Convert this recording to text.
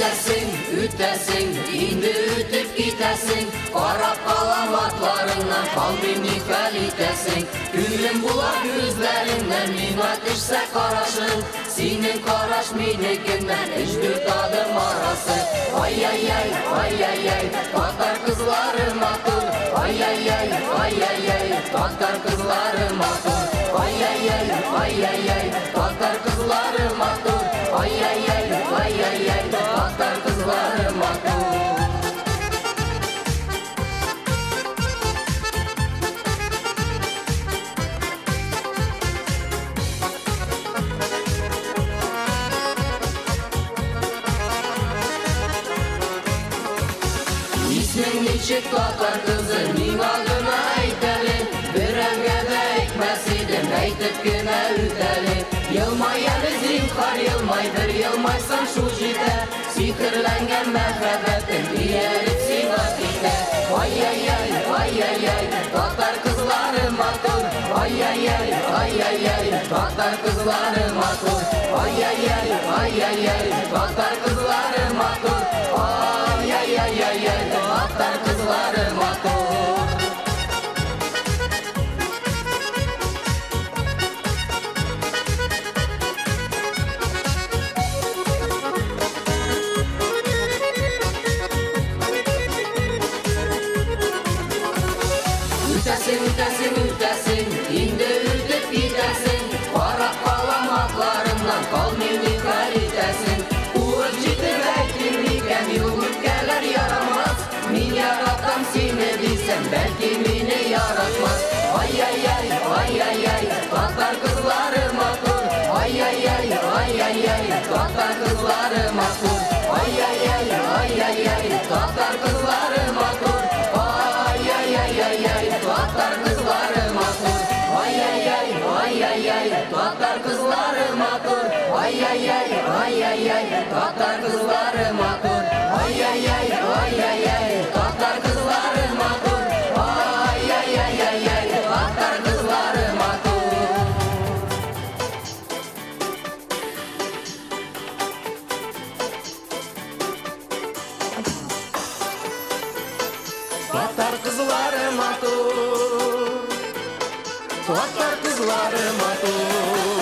Үтәсең, инде үтеп китәсең, карап калам атларыңнан, калбимне хәл итәсең. Күңлем була күзләреңнән, миңа төшсә карашың, синең караш минекеннән, 3-4 адым арасы. Ай-яй-яй, ай-яй-яй, татар кызлары матур. Ай-яй-яй, ай-яй-яй, татар кызлары матур. Ай-яй-яй, ай-яй-яй, татар кызлары матур. Ай-яй-яй, ай-яй-яй, татар кызлары матур. Исмең ничек татар кызы, миңа гына әйт әле. Берәүгә дә әйтмәс идем, әйтеп кенә үт әле. Елмай әле зинһар, елмай, бер елмайсаң шул җитә. Сихерләнгән мәхәббәтең ияреп сиңа китә. Ай-яй-яй, ай-яй-яй, татар кызлары матур. Ай-яй-яй, ай-яй-яй, татар кызлары матур. Ай-яй-яй, ай-яй-яй, татар кызлары матур. Ай-яй-яй-яй, татар кызлары матур. Үтәсең, үтәсең, инде үтеп китәсең, карап калам атларыңнан, калмыймны хәл итәсең. Куып җитеп әйтим микән, юк үпкәләр ярамас. Мин яратам сине дисәм, бәлки мине яратмас. Ай-яй-яй, ай-яй-яй, татар кызлары матур. Ай-яй-яй, ай-яй-яй, татар кызлары матур. Ай-яй-яй, ай-яй-яй, татар кызлары матур. Ай-яй-яй, татар кызлары матур. Ай-яй-яй, ай-яй-яй, татар кызлары матур. Ай-яй-яй, ай-яй-яй, татар кызлары матур. Ай-яй-яй, ай-яй-яй, татар кызлары матур. Ай-яй-яй, татар кызлары матур. Татар кызлары матур. Татар кызлары матур.